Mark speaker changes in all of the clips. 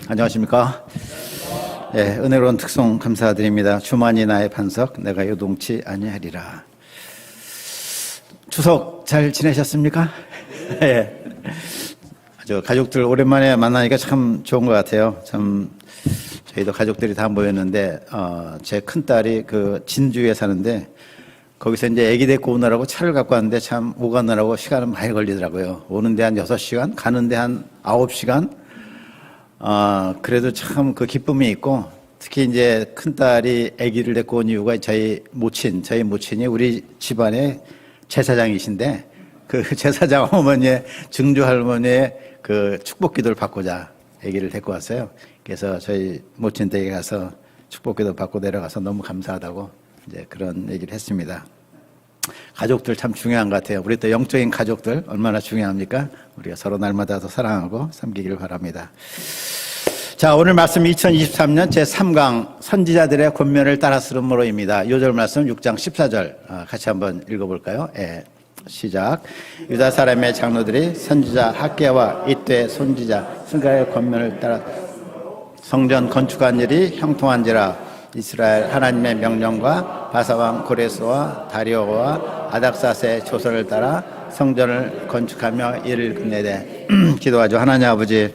Speaker 1: 안녕하십니까. 예, 은혜로운 특송 감사드립니다. 주만이 나의 반석, 내가 요동치 아니하리라. 추석 잘 지내셨습니까? 예. 아주 가족들 오랜만에 만나니까 참 좋은 것 같아요. 참 저희도 가족들이 다 모였는데 제 큰딸이 그 진주에 사는데 거기서 이제 아기 데리고 오느라고 차를 갖고 왔는데 참 오가느라고 시간은 많이 걸리더라고요. 오는데 한 6시간, 가는데 한 9시간. 그래도 참 그 기쁨이 있고, 특히 이제 큰딸이 아기를 데리고 온 이유가 저희 모친이 우리 집안의 제사장이신데, 그 제사장 어머니의, 증조 할머니의 그 축복 기도를 받고자 아기를 데리고 왔어요. 그래서 저희 모친 댁에 가서 축복 기도 받고 내려가서 너무 감사하다고 이제 그런 얘기를 했습니다. 가족들 참 중요한 것 같아요. 우리 또 영적인 가족들 얼마나 중요합니까? 우리가 서로 날마다 더 사랑하고 섬기기를 바랍니다. 자, 오늘 말씀 2023년 제3강 선지자들의 권면을 따라 쓰므로입니다. 요절 말씀 6장 14절 같이 한번 읽어볼까요? 예, 시작. 유다 사람의 장로들이 선지자 학개와 이때 선지자 스가랴의 권면을 따라 성전 건축한 일이 형통한지라. 이스라엘 하나님의 명령과 바사왕 고레스와 다리오와 아닥사스의 조서를 따라 성전을 건축하며 이를 끝내되 기도하죠. 하나님 아버지,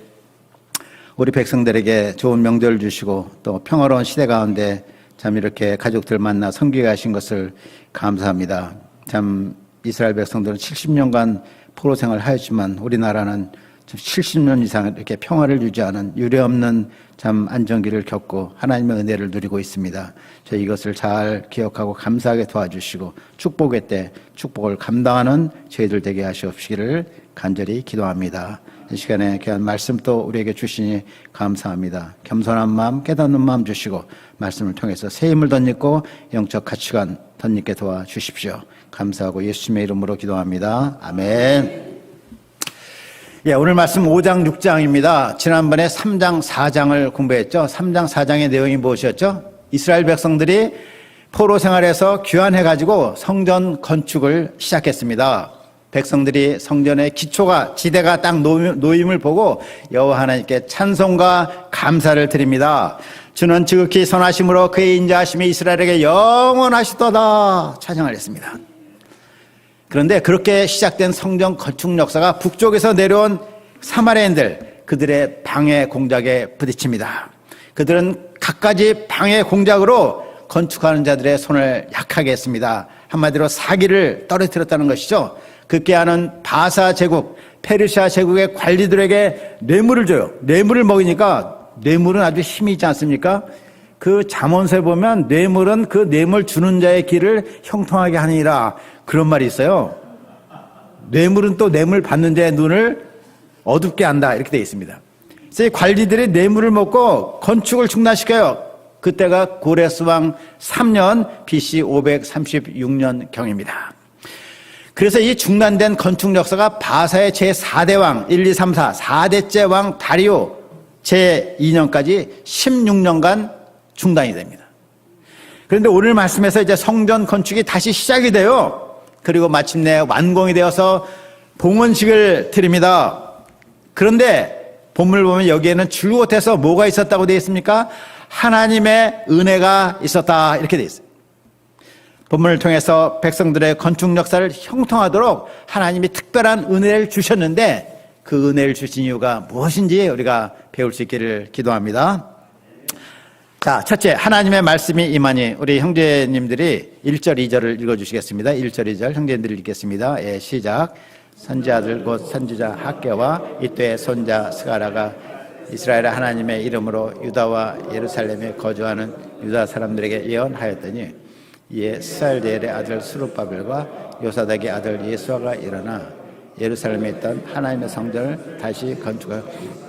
Speaker 1: 우리 백성들에게 좋은 명절을 주시고 또 평화로운 시대 가운데 참 이렇게 가족들 만나 섬기게 하신 것을 감사합니다. 참 이스라엘 백성들은 70년간 포로 생활을 하였지만 우리나라는 70년 이상 이렇게 평화를 유지하는 유례없는 참 안정기를 겪고 하나님의 은혜를 누리고 있습니다. 저희 이것을 잘 기억하고 감사하게 도와주시고 축복의 때 축복을 감당하는 저희들 되게 하시옵시기를 간절히 기도합니다. 이 시간에 귀한 말씀 또 우리에게 주시니 감사합니다. 겸손한 마음, 깨닫는 마음 주시고 말씀을 통해서 새 힘을 덧입고 영적 가치관 덧입게 도와주십시오. 감사하고 예수님의 이름으로 기도합니다. 아멘. 예, 오늘 말씀 5장 6장입니다. 지난번에 3장 4장을 공부했죠. 3장 4장의 내용이 무엇이었죠? 이스라엘 백성들이 포로 생활에서 귀환해가지고 성전 건축을 시작했습니다. 백성들이 성전의 기초가 지대가 딱 놓임을 보고 여호와 하나님께 찬송과 감사를 드립니다. 주는 지극히 선하심으로 그의 인자하심이 이스라엘에게 영원하시도다 찬양을 했습니다. 그런데 그렇게 시작된 성전 건축 역사가 북쪽에서 내려온 사마리아인들, 그들의 방해 공작에 부딪힙니다. 그들은 갖가지 방해 공작으로 건축하는 자들의 손을 약하게 했습니다. 한마디로 사기를 떨어뜨렸다는 것이죠. 그 꾀하는 바사 제국, 페르시아 제국의 관리들에게 뇌물을 줘요. 뇌물을 먹이니까 뇌물은 아주 힘이 있지 않습니까? 그 잠언서에 보면 뇌물은 그 뇌물 주는 자의 길을 형통하게 하니라, 그런 말이 있어요. 뇌물은 또 뇌물 받는 자의 눈을 어둡게 한다, 이렇게 되어 있습니다. 그래서 이 관리들이 뇌물을 먹고 건축을 중단시켜요. 그때가 고레스 왕 3년 BC 536년 경입니다. 그래서 이 중단된 건축 역사가 바사의 제4대 왕 1, 2, 3, 4, 4대째 왕 다리오 제2년까지 16년간 중단이 됩니다. 그런데 오늘 말씀에서 이제 성전 건축이 다시 시작이 돼요. 그리고 마침내 완공이 되어서 봉헌식을 드립니다. 그런데 본문을 보면 여기에는 줄곧 해서 뭐가 있었다고 되어 있습니까? 하나님의 은혜가 있었다, 이렇게 되어 있어요. 본문을 통해서 백성들의 건축 역사를 형통하도록 하나님이 특별한 은혜를 주셨는데 그 은혜를 주신 이유가 무엇인지 우리가 배울 수 있기를 기도합니다. 자, 첫째, 하나님의 말씀이 임하니. 우리 형제님들이 1절 2절을 읽어주시겠습니다. 1절 2절 형제님들이 읽겠습니다. 예, 시작. 선지자들 곧 선지자 학개와 이때 손자 스가랴가 이스라엘의 하나님의 이름으로 유다와 예루살렘에 거주하는 유다 사람들에게 예언하였더니 이에 스알디엘의 아들 스룹바벨과 요사닥의 아들 예수아가 일어나 예루살렘에 있던 하나님의 성전을 다시 건축하고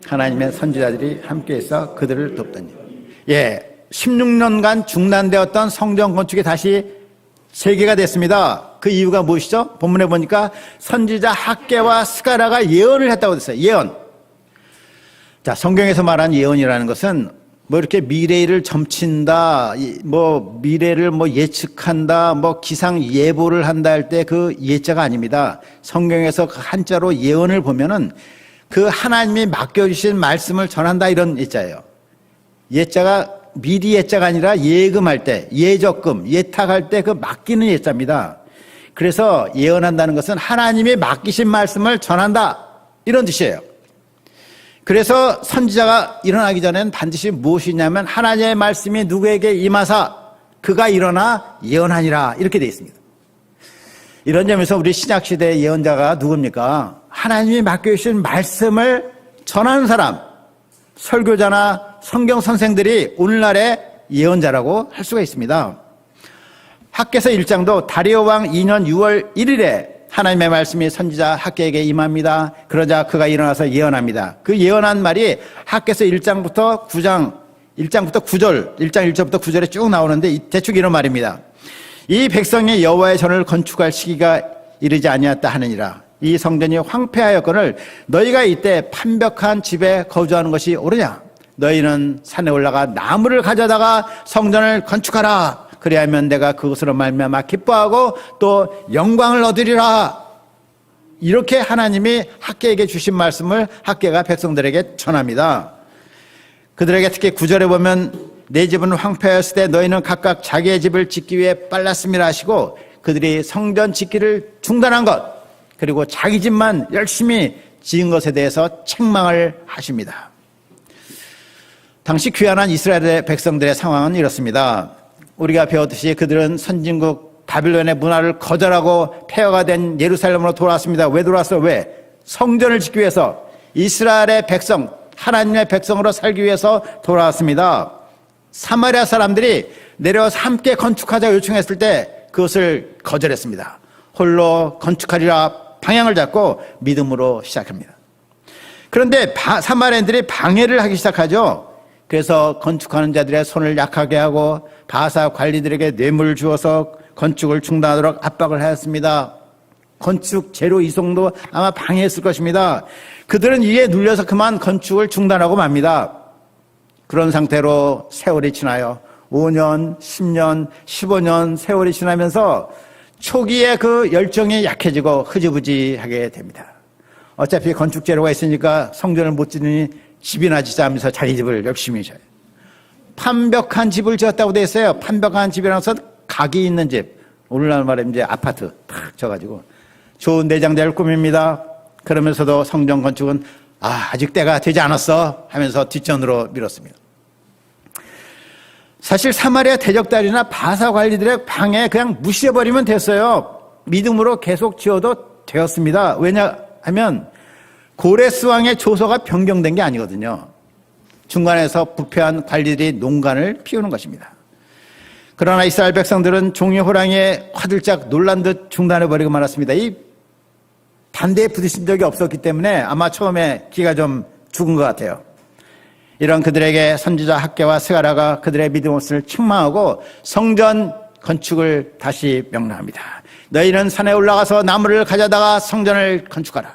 Speaker 1: 하나님의 선지자들이 함께해서 그들을 돕더니. 예, 16년간 중단되었던 성전 건축이 다시 재개가 됐습니다. 그 이유가 무엇이죠? 본문에 보니까 선지자 학개와 스가랴가 예언을 했다고 했어요. 예언. 자, 성경에서 말하는 예언이라는 것은 뭐 이렇게 미래를 점친다, 뭐 미래를 뭐 예측한다, 뭐 기상 예보를 한다 할 때 그 예자가 아닙니다. 성경에서 그 한자로 예언을 보면은 그 하나님이 맡겨주신 말씀을 전한다, 이런 예자예요. 예자가 미리 예자가 아니라 예금할 때, 예적금, 예탁할 때 그 맡기는 예자입니다. 그래서 예언한다는 것은 하나님이 맡기신 말씀을 전한다, 이런 뜻이에요. 그래서 선지자가 일어나기 전에는 반드시 무엇이냐면 하나님의 말씀이 누구에게 임하사 그가 일어나 예언하니라, 이렇게 되어 있습니다. 이런 점에서 우리 신약시대의 예언자가 누굽니까? 하나님이 맡겨주신 말씀을 전하는 사람, 설교자나 성경 선생들이 오늘날의 예언자라고 할 수가 있습니다. 학개서 1장도 다리오 왕 2년 6월 1일에 하나님의 말씀이 선지자 학개에게 임합니다. 그러자 그가 일어나서 예언합니다. 그 예언한 말이 학개서 1장부터 9장, 1장부터 9절, 1장 1절부터 9절에 쭉 나오는데 대충 이런 말입니다. 이 백성이 여호와의 전을 건축할 시기가 이르지 아니었다 하느니라. 이 성전이 황폐하였거늘 너희가 이때 판벽한 집에 거주하는 것이 옳으냐? 너희는 산에 올라가 나무를 가져다가 성전을 건축하라. 그리하면 내가 그것으로 말미암아 기뻐하고 또 영광을 얻으리라. 이렇게 하나님이 학개에게 주신 말씀을 학개가 백성들에게 전합니다. 그들에게 특히 9절에 보면 내 집은 황폐하였을 때 너희는 각각 자기의 집을 짓기 위해 빨랐음이라 하시고 그들이 성전 짓기를 중단한 것 그리고 자기 집만 열심히 지은 것에 대해서 책망을 하십니다. 당시 귀환한 이스라엘의 백성들의 상황은 이렇습니다. 우리가 배웠듯이 그들은 선진국 바빌론의 문화를 거절하고 폐허가 된 예루살렘으로 돌아왔습니다. 왜 돌아왔어요? 왜? 성전을 짓기 위해서 이스라엘의 백성, 하나님의 백성으로 살기 위해서 돌아왔습니다. 사마리아 사람들이 내려와서 함께 건축하자고 요청했을 때 그것을 거절했습니다. 홀로 건축하리라 방향을 잡고 믿음으로 시작합니다. 그런데 사마리아인들이 방해를 하기 시작하죠. 그래서 건축하는 자들의 손을 약하게 하고 바사 관리들에게 뇌물을 주어서 건축을 중단하도록 압박을 하였습니다. 건축 재료 이송도 아마 방해했을 것입니다. 그들은 이에 눌려서 그만 건축을 중단하고 맙니다. 그런 상태로 세월이 지나요. 5년, 10년, 15년 세월이 지나면서 초기에 그 열정이 약해지고 흐지부지하게 됩니다. 어차피 건축 재료가 있으니까 성전을 못 짓으니 집이나 짓자면서 자기 집을 열심히 져요. 판벽한 집을 지었다고 돼 있어요. 판벽한 집이라는 것은 각이 있는 집. 오늘날 말하면 이제 아파트 탁 져가지고 좋은 내장재를 꾸밉니다. 그러면서도 성전 건축은 아직 때가 되지 않았어 하면서 뒷전으로 밀었습니다. 사실 사마리아 대적단이나 바사 관리들의 방해 그냥 무시해버리면 됐어요. 믿음으로 계속 지어도 되었습니다. 왜냐하면 고레스 왕의 조서가 변경된 게 아니거든요. 중간에서 부패한 관리들이 농간을 피우는 것입니다. 그러나 이스라엘 백성들은 종이 호랑이에 화들짝 놀란 듯 중단해버리고 말았습니다. 이 반대에 부딪힌 적이 없었기 때문에 아마 처음에 기가 좀 죽은 것 같아요. 이런 그들에게 선지자 학개와 스가랴가 그들의 믿음 없음을 책망하고 성전 건축을 다시 명령합니다. 너희는 산에 올라가서 나무를 가져다가 성전을 건축하라.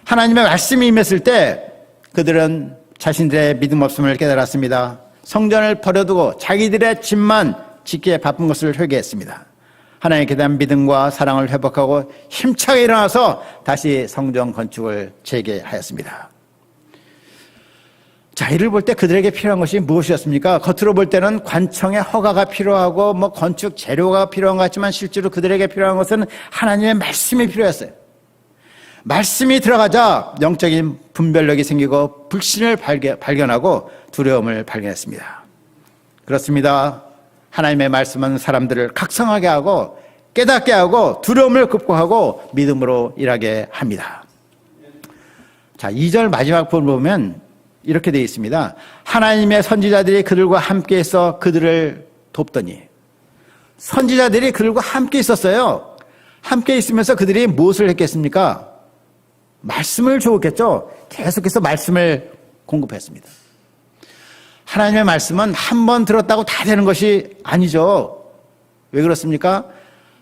Speaker 1: 하나님의 말씀이 임했을 때 그들은 자신들의 믿음 없음을 깨달았습니다. 성전을 버려두고 자기들의 집만 짓기에 바쁜 것을 회개했습니다. 하나님께 대한 믿음과 사랑을 회복하고 힘차게 일어나서 다시 성전 건축을 재개하였습니다. 자, 이를 볼 때 그들에게 필요한 것이 무엇이었습니까? 겉으로 볼 때는 관청의 허가가 필요하고 건축 재료가 필요한 것 같지만 실제로 그들에게 필요한 것은 하나님의 말씀이 필요했어요. 말씀이 들어가자 영적인 분별력이 생기고 불신을 발견하고 두려움을 발견했습니다. 그렇습니다. 하나님의 말씀은 사람들을 각성하게 하고 깨닫게 하고 두려움을 극복하고 믿음으로 일하게 합니다. 자, 2절 마지막 부분 보면 이렇게 되어 있습니다. 하나님의 선지자들이 그들과 함께 있어 그들을 돕더니. 선지자들이 그들과 함께 있었어요. 함께 있으면서 그들이 무엇을 했겠습니까? 말씀을 주었겠죠. 계속해서 말씀을 공급했습니다. 하나님의 말씀은 한 번 들었다고 다 되는 것이 아니죠. 왜 그렇습니까?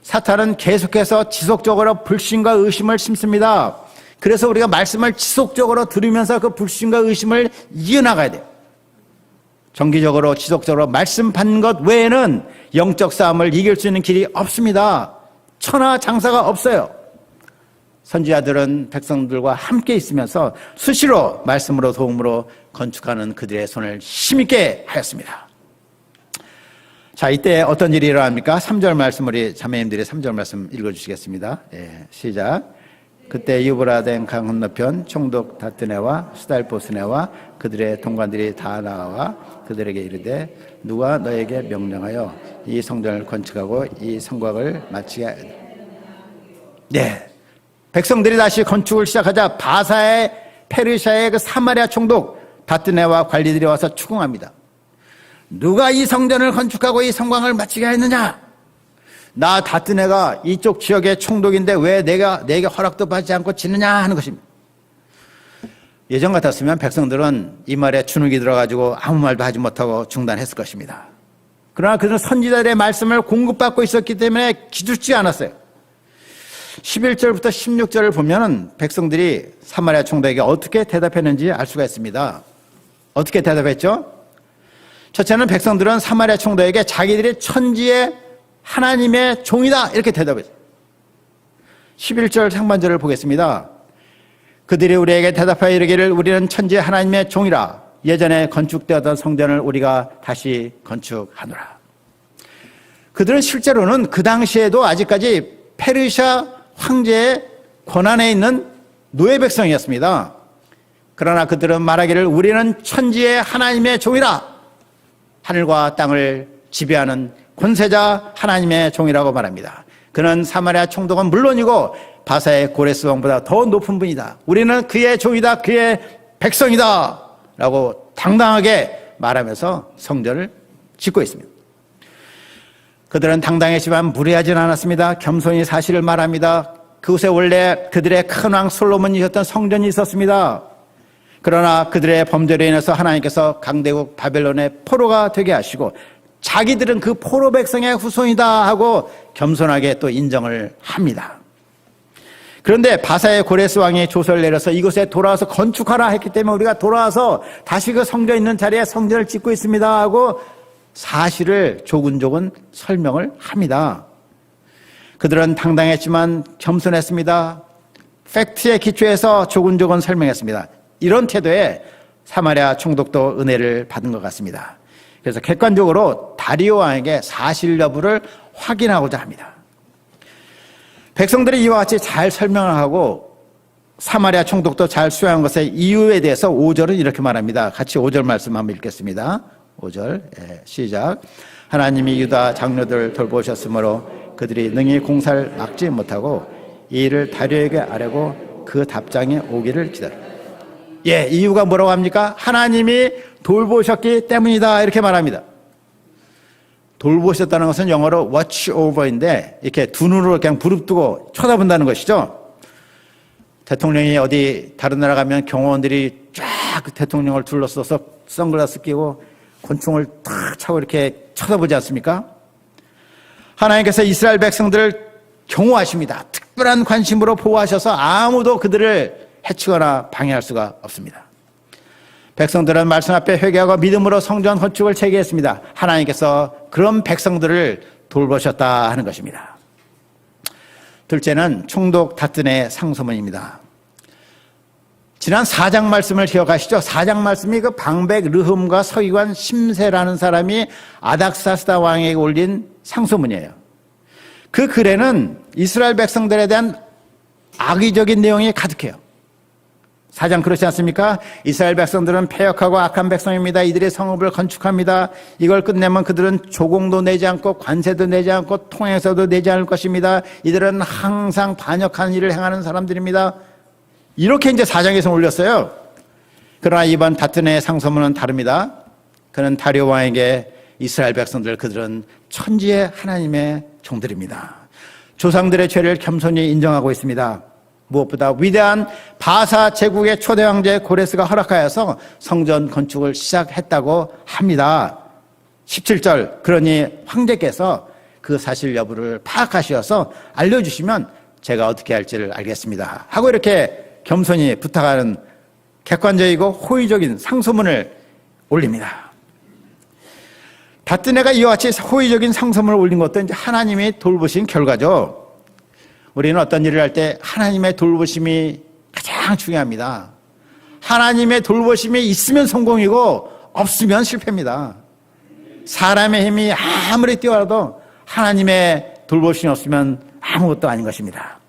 Speaker 1: 사탄은 계속해서 지속적으로 불신과 의심을 심습니다. 그래서 우리가 말씀을 지속적으로 들으면서 그 불신과 의심을 이어나가야 돼요. 정기적으로 지속적으로 말씀 받는 것 외에는 영적 싸움을 이길 수 있는 길이 없습니다. 천하장사가 없어요. 선지자들은 백성들과 함께 있으면서 수시로 말씀으로 도움으로 건축하는 그들의 손을 힘있게 하였습니다. 자, 이때 어떤 일이 일어납니까? 3절 말씀, 우리 자매님들이 3절 말씀 읽어주시겠습니다. 예, 시작. 그때 유브라덴 강 건너편 총독 다뜨네와 스달보스네와 그들의 동관들이 다 나와 그들에게 이르되 누가 너에게 명령하여 이 성전을 건축하고 이 성곽을 마치게 하였느냐. 네, 백성들이 다시 건축을 시작하자 바사의 페르시아의 그 사마리아 총독 다뜨네와 관리들이 와서 추궁합니다. 누가 이 성전을 건축하고 이 성곽을 마치게 하였느냐? 나 다뜨네가 이쪽 지역의 총독인데 왜 내게 허락도 받지 않고 지느냐 하는 것입니다. 예전 같았으면 백성들은 이 말에 주눅이 들어가지고 아무 말도 하지 못하고 중단했을 것입니다. 그러나 그들은 선지자들의 말씀을 공급받고 있었기 때문에 기죽지 않았어요. 11절부터 16절을 보면 백성들이 사마리아 총독에게 어떻게 대답했는지 알 수가 있습니다. 어떻게 대답했죠? 첫째는 백성들은 사마리아 총독에게 자기들이 천지의 하나님의 종이다 이렇게 대답했어요. 11절 상반절을 보겠습니다. 그들이 우리에게 대답하여 이르기를 우리는 천지의 하나님의 종이라 예전에 건축되었던 성전을 우리가 다시 건축하노라. 그들은 실제로는 그 당시에도 아직까지 페르시아 황제의 권한에 있는 노예 백성이었습니다. 그러나 그들은 말하기를 우리는 천지의 하나님의 종이라, 하늘과 땅을 지배하는 권세자 하나님의 종이라고 말합니다. 그는 사마리아 총독은 물론이고 바사의 고레스 왕보다 더 높은 분이다. 우리는 그의 종이다, 그의 백성이다 라고 당당하게 말하면서 성전을 짓고 있습니다. 그들은 당당했지만 무례하진 않았습니다. 겸손히 사실을 말합니다. 그곳에 원래 그들의 큰 왕 솔로몬이 지었던 성전이 있었습니다. 그러나 그들의 범죄로 인해서 하나님께서 강대국 바벨론의 포로가 되게 하시고 자기들은 그 포로 백성의 후손이다 하고 겸손하게 또 인정을 합니다. 그런데 바사의 고레스 왕이 조서를 내려서 이곳에 돌아와서 건축하라 했기 때문에 우리가 돌아와서 다시 그 성전 있는 자리에 성전을 짓고 있습니다 하고 사실을 조근조근 설명을 합니다. 그들은 당당했지만 겸손했습니다. 팩트에 기초해서 조근조근 설명했습니다. 이런 태도에 사마리아 총독도 은혜를 받은 것 같습니다. 그래서 객관적으로 다리오 왕에게 사실 여부를 확인하고자 합니다. 백성들이 이와 같이 잘 설명을 하고 사마리아 총독도 잘 수용한 것의 이유에 대해서 5절은 이렇게 말합니다. 같이 5절 말씀 한번 읽겠습니다. 5절 시작. 하나님이 유다 장로들 돌보셨으므로 그들이 능히 공사를 막지 못하고 이 일을 다리오에게 아뢰고 그 답장이 오기를 기다려. 예, 이유가 뭐라고 합니까? 하나님이 돌보셨기 때문이다 이렇게 말합니다. 돌보셨다는 것은 영어로 watch over인데 이렇게 두 눈으로 그냥 부릅뜨고 쳐다본다는 것이죠. 대통령이 어디 다른 나라 가면 경호원들이 쫙 그 대통령을 둘러싸서 선글라스 끼고 권총을 탁 차고 이렇게 쳐다보지 않습니까? 하나님께서 이스라엘 백성들을 경호하십니다. 특별한 관심으로 보호하셔서 아무도 그들을 해치거나 방해할 수가 없습니다. 백성들은 말씀 앞에 회개하고 믿음으로 성전 건축을 재개했습니다. 하나님께서 그런 백성들을 돌보셨다 하는 것입니다. 둘째는 총독 다뜨네의 상소문입니다. 지난 4장 말씀을 기억하시죠? 4장 말씀이 그 방백 르흠과 서기관 심세라는 사람이 아닥사스다 왕에게 올린 상소문이에요. 그 글에는 이스라엘 백성들에 대한 악의적인 내용이 가득해요. 4장 그렇지 않습니까? 이스라엘 백성들은 패역하고 악한 백성입니다. 이들의 성읍을 건축합니다. 이걸 끝내면 그들은 조공도 내지 않고 관세도 내지 않고 통행서도 내지 않을 것입니다. 이들은 항상 반역한 일을 행하는 사람들입니다. 이렇게 이제 4장에서 올렸어요. 그러나 이번 다뜨네의 상소문은 다릅니다. 그는 다리오 왕에게 이스라엘 백성들 그들은 천지의 하나님의 종들입니다. 조상들의 죄를 겸손히 인정하고 있습니다. 무엇보다 위대한 바사 제국의 초대 황제 고레스가 허락하여서 성전 건축을 시작했다고 합니다. 17절 그러니 황제께서 그 사실 여부를 파악하셔서 알려주시면 제가 어떻게 할지를 알겠습니다 하고 이렇게 겸손히 부탁하는 객관적이고 호의적인 상소문을 올립니다. 다뜨네가 이와 같이 호의적인 상소문을 올린 것도 이제 하나님이 돌보신 결과죠. 우리는 어떤 일을 할 때 하나님의 돌보심이 가장 중요합니다. 하나님의 돌보심이 있으면 성공이고 없으면 실패입니다. 사람의 힘이 아무리 뛰어나도 하나님의 돌보심이 없으면 아무것도 아닌 것입니다.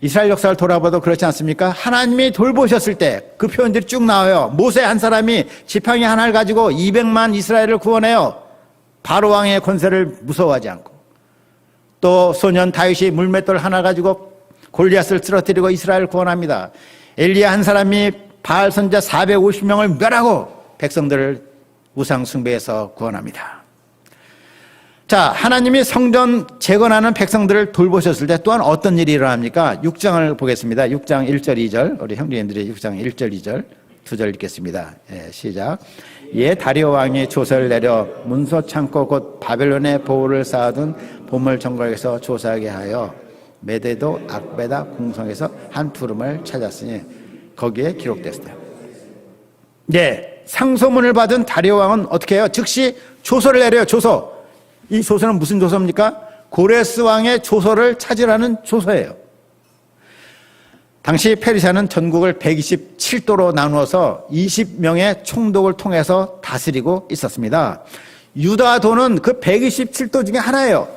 Speaker 1: 이스라엘 역사를 돌아봐도 그렇지 않습니까? 하나님이 돌보셨을 때 그 표현들이 쭉 나와요. 모세 한 사람이 지팡이 하나를 가지고 200만 이스라엘을 구원해요. 바로 왕의 권세를 무서워하지 않고. 또 소년 다윗이 물맷돌 하나 가지고 골리앗을 쓰러뜨리고 이스라엘을 구원합니다. 엘리야 한 사람이 바알 선지자 450명을 멸하고 백성들을 우상 숭배에서 구원합니다. 자, 하나님이 성전 재건하는 백성들을 돌보셨을 때 또한 어떤 일이 일어납니까? 6장을 보겠습니다. 6장 1절 2절 우리 형제님들이 6장 1절 2절 두 절 읽겠습니다. 시작. 이에 다리오 왕이 조서를 내려 문서 창고 곧 바벨론의 보호를 쌓아둔 보물 정거에서 조사하게 하여 메데도 악베다 궁성에서 한 푸름을 찾았으니 거기에 기록됐어요. 네, 상소문을 받은 다리오 왕은 어떻게 해요? 즉시 조서를 내려요. 조서. 이 조서는 무슨 조서입니까? 고레스 왕의 조서를 찾으라는 조서예요. 당시 페르시아는 전국을 127도로 나누어서 20명의 총독을 통해서 다스리고 있었습니다. 유다도는 그 127도 중에 하나예요.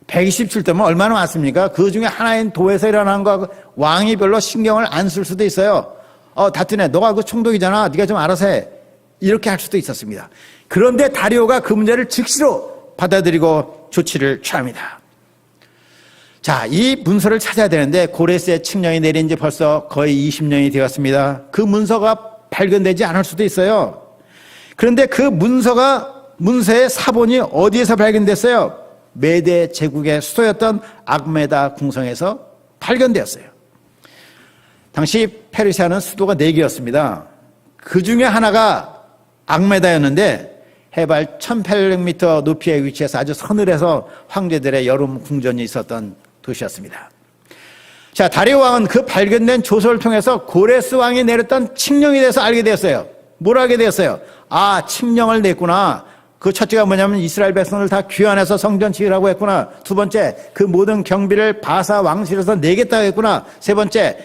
Speaker 1: 127도면 얼마나 많습니까? 그 중에 하나인 도에서 일어난 거 왕이 별로 신경을 안 쓸 수도 있어요. 다투네. 너가 그 총독이잖아. 네가 좀 알아서 해. 이렇게 할 수도 있었습니다. 그런데 다리오가 그 문제를 즉시로 받아들이고 조치를 취합니다. 자, 이 문서를 찾아야 되는데 고레스의 칙령이 내린 지 벌써 거의 20년이 되었습니다. 그 문서가 발견되지 않을 수도 있어요. 그런데 그 문서의 사본이 어디에서 발견됐어요? 메대 제국의 수도였던 악메다 궁성에서 발견되었어요. 당시 페르시아는 수도가 4개였습니다. 그 중에 하나가 악메다였는데 해발 1800m 높이에 위치해서 아주 서늘해서 황제들의 여름 궁전이 있었던 도시였습니다. 자, 다리오 왕은 그 발견된 조서를 통해서 고레스 왕이 내렸던 칙령에 대해서 알게 되었어요. 뭘 알게 되었어요? 아, 칙령을 냈구나. 그 첫째가 뭐냐면 이스라엘 백성을 다 귀환해서 성전 지으라고 했구나. 두 번째, 그 모든 경비를 바사 왕실에서 내겠다고 했구나. 세 번째,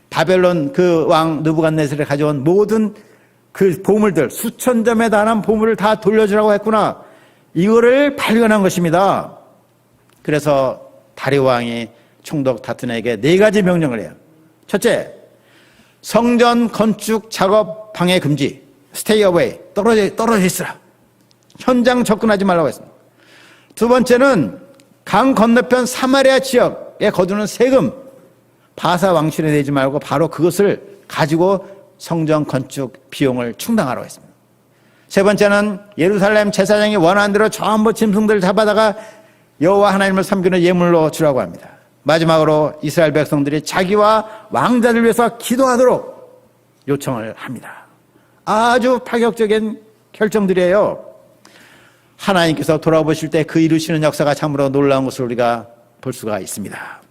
Speaker 1: 바벨론 그 왕 느부갓네살이 가져온 모든 그 보물들, 수천 점에 달한 보물을 다 돌려주라고 했구나. 이거를 발견한 것입니다. 그래서 다리오 왕이 총독 다튼에게 4가지 명령을 해요. 첫째, 성전 건축 작업 방해 금지, stay away, 떨어져 있으라. 현장 접근하지 말라고 했습니다. 두 번째는 강 건너편 사마리아 지역에 거두는 세금, 바사 왕실에 내지 말고 바로 그것을 가지고 성전 건축 비용을 충당하라고 했습니다. 세 번째는 예루살렘 제사장이 원하는 대로 전부 짐승들을 잡아다가 여호와 하나님을 섬기는 예물로 주라고 합니다. 마지막으로 이스라엘 백성들이 자기와 왕자를 위해서 기도하도록 요청을 합니다. 아주 파격적인 결정들이에요. 하나님께서 돌아보실 때 그 이루시는 역사가 참으로 놀라운 것을 우리가 볼 수가 있습니다.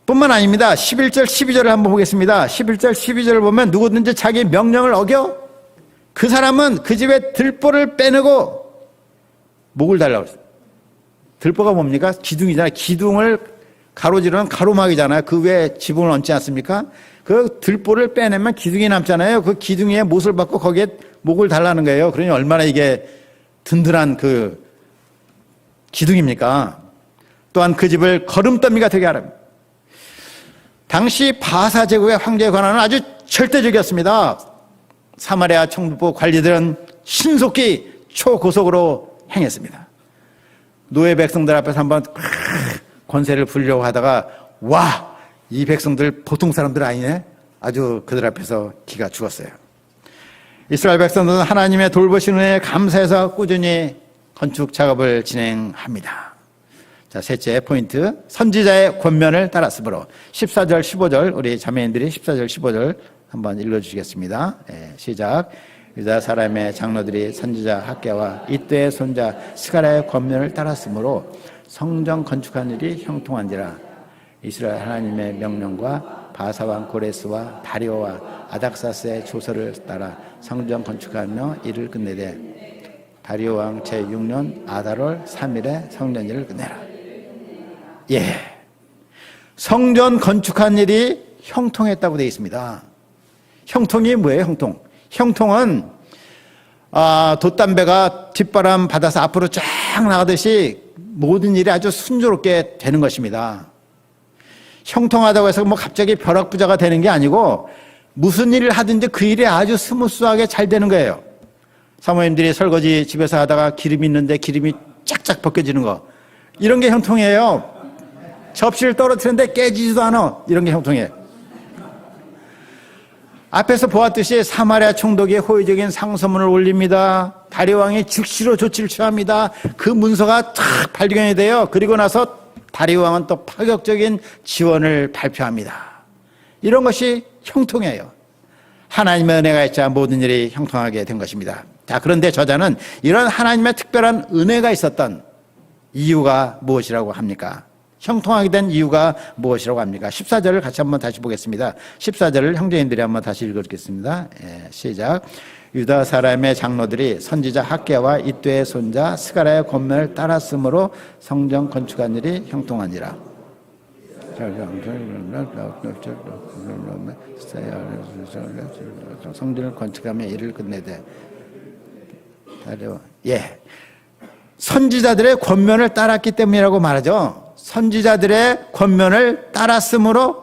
Speaker 1: 뿐만 아닙니다. 11절 12절을 한번 보겠습니다. 11절 12절을 보면 누구든지 자기 명령을 어겨 그 사람은 그 집에 들보를 빼내고 목을 달라고 했어요. 들보가 뭡니까? 기둥이잖아요. 기둥을 가로지르는 가로막이잖아요. 그 위에 지붕을 얹지 않습니까? 그 들보를 빼내면 기둥이 남잖아요. 그 기둥 위에 못을 받고 거기에 목을 달라는 거예요. 그러니 얼마나 이게 든든한 그 기둥입니까? 또한 그 집을 걸음더미가 되게 하랍니다. 당시 바사 제국의 황제의 권한은 아주 절대적이었습니다. 사마리아 총독부 관리들은 신속히 초고속으로 행했습니다. 노예 백성들 앞에서 한번 권세를 부리려고 하다가 와, 이 백성들 보통 사람들 아니네? 아주 그들 앞에서 기가 죽었어요. 이스라엘 백성들은 하나님의 돌보시는 은혜에 감사해서 꾸준히 건축 작업을 진행합니다. 자, 셋째 포인트, 선지자의 권면을 따랐으므로 14절 15절 우리 자매님들이 14절 15절 한번 읽어주시겠습니다. 시작. 유다 사람의 장로들이 선지자 학개와 이때의 손자 스가랴의 권면을 따랐으므로 성전 건축한 일이 형통한지라. 이스라엘 하나님의 명령과 바사왕 고레스와 다리오와 아닥사스의 조서를 따라 성전 건축하며 일을 끝내되 다리오 왕 제6년 아달월 3일에 성전일을 끝내라. 예, 성전 건축한 일이 형통했다고 되어 있습니다. 형통이 뭐예요? 형통은 돛담배가 뒷바람 받아서 앞으로 쫙 나가듯이 모든 일이 아주 순조롭게 되는 것입니다. 형통하다고 해서 뭐 갑자기 벼락부자가 되는 게 아니고 무슨 일을 하든지 그 일이 아주 스무스하게 잘 되는 거예요. 사모님들이 설거지 집에서 하다가 기름 있는데 기름이 쫙쫙 벗겨지는 거, 이런 게 형통이에요. 접시를 떨어뜨리는데 깨지지도 않아, 이런 게 형통이에요. 앞에서 보았듯이 사마리아 총독이 호의적인 상소문을 올립니다. 다리오 왕이 즉시로 조치를 취합니다. 그 문서가 탁 발견이 돼요. 그리고 나서 다리오 왕은 또 파격적인 지원을 발표합니다. 이런 것이 형통이에요. 하나님의 은혜가 있자 모든 일이 형통하게 된 것입니다. 자, 그런데 저자는 이런 하나님의 특별한 은혜가 있었던 이유가 무엇이라고 합니까? 형통하게 된 이유가 무엇이라고 합니까? 14절을 같이 한번 다시 보겠습니다. 14절을 형제인들이 한번 다시 읽겠습니다. 시작. 유다 사람의 장로들이 선지자 학개와 이도의 손자 스가랴의 권면을 따랐으므로 성전 건축한 일이 형통하니라. 성전을 건축하며 일을 끝내되, 예, 선지자들의 권면을 따랐기 때문이라고 말하죠. 선지자들의 권면을 따랐으므로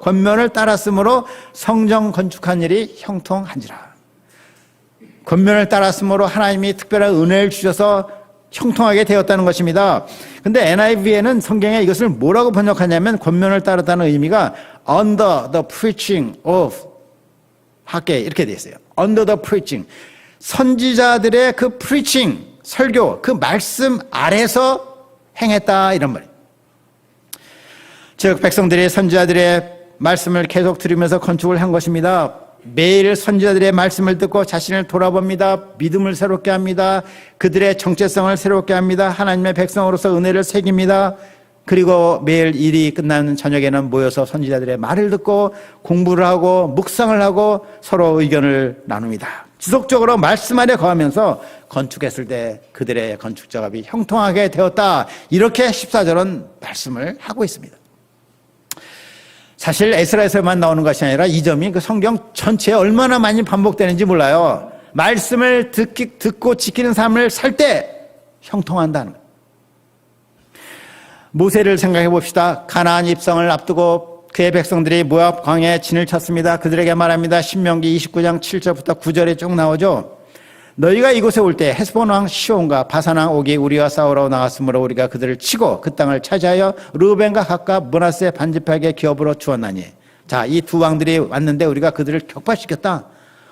Speaker 1: 성전 건축한 일이 형통한지라. 권면을 따랐으므로 하나님이 특별한 은혜를 주셔서 형통하게 되었다는 것입니다. 근데 NIV에는 성경에 이것을 뭐라고 번역하냐면, 권면을 따랐다는 의미가 under the preaching of 학계, 이렇게 되어 있어요. under the preaching, 선지자들의 그 preaching, 설교, 그 말씀 아래서 행했다, 이런 말이에요. 즉 백성들이 선지자들의 말씀을 계속 들으면서 건축을 한 것입니다. 매일 선지자들의 말씀을 듣고 자신을 돌아봅니다. 믿음을 새롭게 합니다. 그들의 정체성을 새롭게 합니다. 하나님의 백성으로서 은혜를 새깁니다. 그리고 매일 일이 끝나는 저녁에는 모여서 선지자들의 말을 듣고 공부를 하고 묵상을 하고 서로 의견을 나눕니다. 지속적으로 말씀 안에 거하면서 건축했을 때 그들의 건축 작업이 형통하게 되었다, 이렇게 14절은 말씀을 하고 있습니다. 사실 에스라에서만 나오는 것이 아니라 이 점이 그 성경 전체에 얼마나 많이 반복되는지 몰라요. 말씀을 듣고 지키는 삶을 살 때 형통한다는 거예요. 모세를 생각해 봅시다. 가나안 입성을 앞두고 그의 백성들이 모압 광야에 진을 쳤습니다. 그들에게 말합니다. 신명기 29장 7절부터 9절에 쭉 나오죠. 너희가 이곳에 올 때 헤스본 왕 시온과 바산 왕 옥이 우리와 싸우러 나왔으므로 우리가 그들을 치고 그 땅을 차지하여 르우벤과 갓과 므낫세 반지파에게 기업으로 주었나니. 자, 이 두 왕들이 왔는데 우리가 그들을 격파시켰다.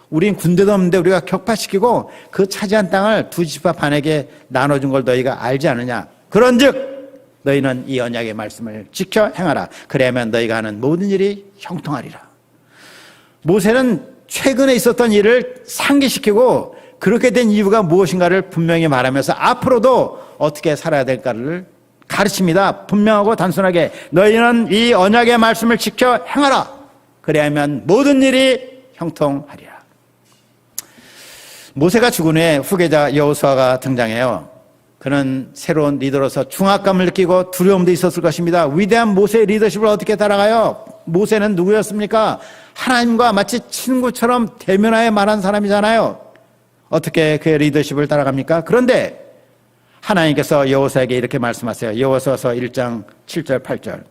Speaker 1: 우린 군대도 없는데 우리가 격파시키고 그 차지한 땅을 두 지파 반에게 나눠준 걸 너희가 알지 않느냐. 그런즉 너희는 이 언약의 말씀을 지켜 행하라. 그래야만 너희가 하는 모든 일이 형통하리라. 모세는 최근에 있었던 일을 상기시키고 그렇게 된 이유가 무엇인가를 분명히 말하면서 앞으로도 어떻게 살아야 될까를 가르칩니다. 분명하고 단순하게 너희는 이 언약의 말씀을 지켜 행하라. 그래야만 모든 일이 형통하리라. 모세가 죽은 후에 후계자 여호수아가 등장해요. 그는 새로운 리더로서 중압감을 느끼고 두려움도 있었을 것입니다. 위대한 모세의 리더십을 어떻게 따라가요? 모세는 누구였습니까? 하나님과 마치 친구처럼 대면하여 말한 사람이잖아요. 어떻게 그의 리더십을 따라갑니까? 그런데 하나님께서 여호수아에게 이렇게 말씀하세요. 여호수아서 1장 7절 8절.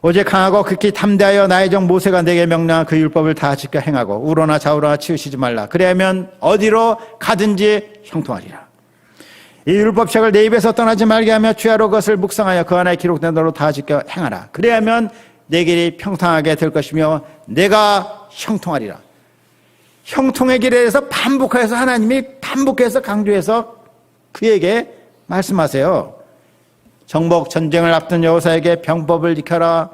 Speaker 1: 오직 강하고 극히 담대하여 나의 종 모세가 내게 명령한 그 율법을 다 지켜 행하고 우로나 좌우로나 치우치지 말라. 그래야면 어디로 가든지 형통하리라. 이 율법책을 내 입에서 떠나지 말게 하며 주야로 그것을 묵상하여 그 안에 기록된 대로 다 지켜 행하라. 그래야면 내 길이 평탄하게 될 것이며 내가 형통하리라. 형통의 길에 대해서 반복해서 하나님이 반복해서 강조해서 그에게 말씀하세요. 정복 전쟁을 앞둔 여호사에게 병법을 익혀라.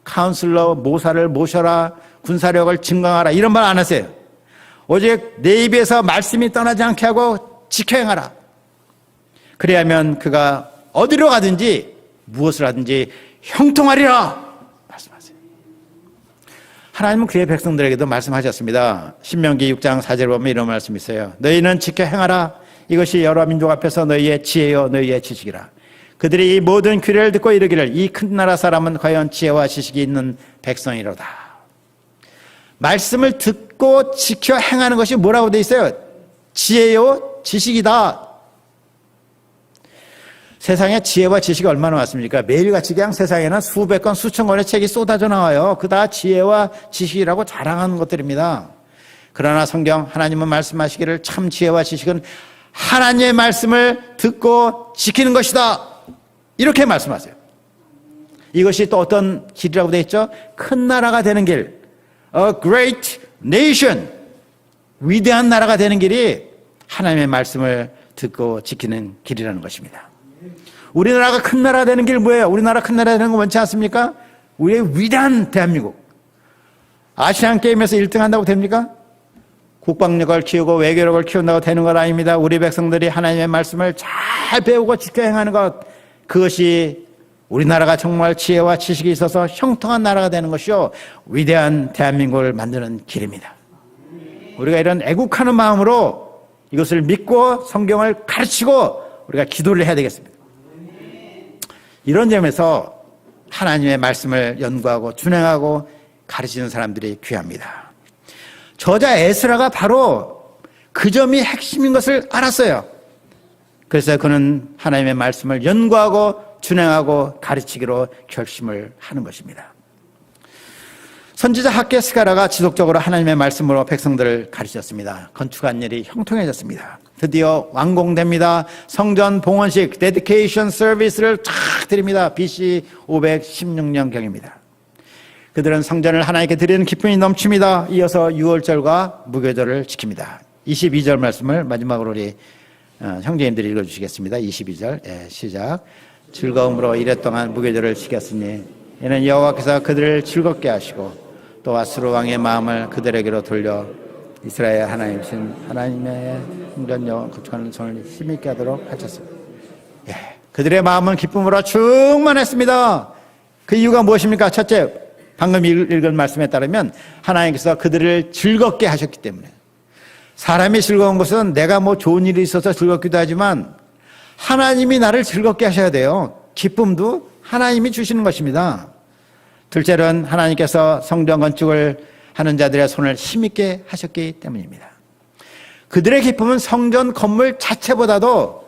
Speaker 1: 카운슬러 모사를 모셔라. 군사력을 증강하라. 이런 말 안 하세요. 오직 내 입에서 말씀이 떠나지 않게 하고 지켜 행하라. 그래야면 그가 어디로 가든지 무엇을 하든지 형통하리라 말씀하세요. 하나님은 그의 백성들에게도 말씀하셨습니다. 신명기 6장 4절에 보면 이런 말씀이 있어요. 너희는 지켜 행하라. 이것이 여러 민족 앞에서 너희의 지혜요 너희의 지식이라. 그들이 이 모든 규례를 듣고 이르기를 이 큰 나라 사람은 과연 지혜와 지식이 있는 백성이로다. 말씀을 듣고 지켜 행하는 것이 뭐라고 되어 있어요? 지혜요 지식이다. 세상에 지혜와 지식이 얼마나 많습니까? 매일같이 그냥 세상에는 수백 건 수천 권의 책이 쏟아져 나와요. 그 다 지혜와 지식이라고 자랑하는 것들입니다. 그러나 성경 하나님은 말씀하시기를 참 지혜와 지식은 하나님의 말씀을 듣고 지키는 것이다. 이렇게 말씀하세요. 이것이 또 어떤 길이라고 되어 있죠? 큰 나라가 되는 길. A great nation. 위대한 나라가 되는 길이 하나님의 말씀을 듣고 지키는 길이라는 것입니다. 우리나라가 큰 나라가 되는 길 뭐예요? 우리나라 큰 나라가 되는 거 뭔지 아십니까? 우리의 위대한 대한민국. 아시안 게임에서 1등 한다고 됩니까? 국방력을 키우고 외교력을 키운다고 되는 건 아닙니다. 우리 백성들이 하나님의 말씀을 잘 배우고 지켜 행하는 것, 그것이 우리나라가 정말 지혜와 지식이 있어서 형통한 나라가 되는 것이요 위대한 대한민국을 만드는 길입니다. 우리가 이런 애국하는 마음으로 이것을 믿고 성경을 가르치고 우리가 기도를 해야 되겠습니다. 이런 점에서 하나님의 말씀을 연구하고 준행하고 가르치는 사람들이 귀합니다. 저자 에스라가 바로 그 점이 핵심인 것을 알았어요. 그래서 그는 하나님의 말씀을 연구하고 준행하고 가르치기로 결심을 하는 것입니다. 선지자 학개 스가랴가 지속적으로 하나님의 말씀으로 백성들을 가르쳤습니다. 건축한 일이 형통해졌습니다. 드디어 완공됩니다. 성전 봉헌식 데디케이션 서비스를 쫙 드립니다. BC 516년경입니다. 그들은 성전을 하나님께 드리는 기쁨이 넘칩니다. 이어서 유월절과 무교절을 지킵니다. 22절 말씀을 마지막으로 우리 형제님들이 읽어주시겠습니다. 22절 시작. 즐거움으로 이랫동안 무교절을 지켰으니 이는 여호와께서 그들을 즐겁게 하시고 또 아수르 왕의 마음을 그들에게로 돌려 이스라엘 하나님이신 하나님의 성전여 건축하는 손을 힘있게 하도록 하셨습니다. 그들의 마음은 기쁨으로 충만했습니다. 그 이유가 무엇입니까? 첫째, 방금 읽은 말씀에 따르면 하나님께서 그들을 즐겁게 하셨기 때문에. 사람이 즐거운 것은 내가 뭐 좋은 일이 있어서 즐겁기도 하지만 하나님이 나를 즐겁게 하셔야 돼요. 기쁨도 하나님이 주시는 것입니다. 둘째는 하나님께서 성전 건축을 하는 자들의 손을 힘있게 하셨기 때문입니다. 그들의 기쁨은 성전 건물 자체보다도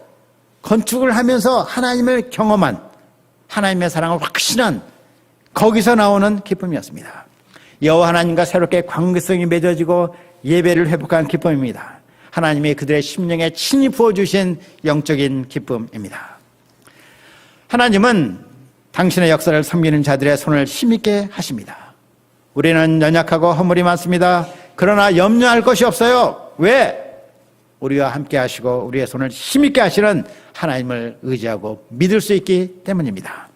Speaker 1: 건축을 하면서 하나님을 경험한 하나님의 사랑을 확신한 거기서 나오는 기쁨이었습니다. 여호와 하나님과 새롭게 관계성이 맺어지고 예배를 회복한 기쁨입니다. 하나님이 그들의 심령에 친히 부어주신 영적인 기쁨입니다. 하나님은 당신의 역사를 섬기는 자들의 손을 힘있게 하십니다. 우리는 연약하고 허물이 많습니다. 그러나 염려할 것이 없어요. 왜? 우리와 함께 하시고 우리의 손을 힘있게 하시는 하나님을 의지하고 믿을 수 있기 때문입니다.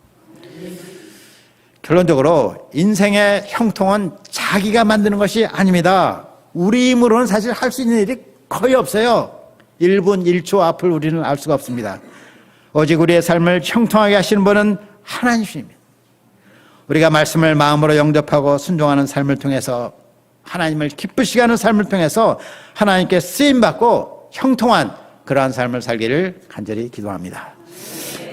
Speaker 1: 결론적으로 인생의 형통은 자기가 만드는 것이 아닙니다. 우리 힘으로는 사실 할 수 있는 일이 거의 없어요. 1분 1초 앞을 우리는 알 수가 없습니다. 오직 우리의 삶을 형통하게 하시는 분은 하나님이십니다. 우리가 말씀을 마음으로 영접하고 순종하는 삶을 통해서 하나님을 기쁘시게 하는 삶을 통해서 하나님께 쓰임받고 형통한 그러한 삶을 살기를 간절히 기도합니다.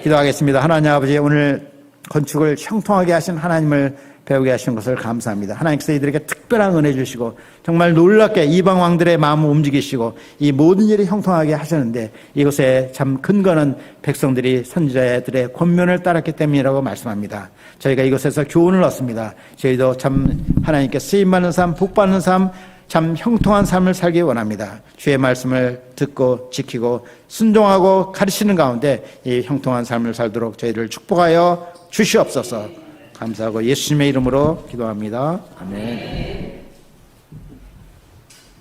Speaker 1: 기도하겠습니다. 하나님 아버지, 오늘 건축을 형통하게 하신 하나님을 배우게 하신 것을 감사합니다. 하나님께서 이들에게 특별한 은혜 주시고 정말 놀랍게 이방 왕들의 마음을 움직이시고 이 모든 일이 형통하게 하셨는데 이것의 참 근거는 백성들이 선지자들의 권면을 따랐기 때문이라고 말씀합니다. 저희가 이것에서 교훈을 얻습니다. 저희도 참 하나님께 쓰임받는 삶, 복받는 삶, 참 형통한 삶을 살기 원합니다. 주의 말씀을 듣고 지키고 순종하고 가르치는 가운데 이 형통한 삶을 살도록 저희를 축복하여 주시옵소서. 감사하고 예수님의 이름으로 기도합니다. 아멘.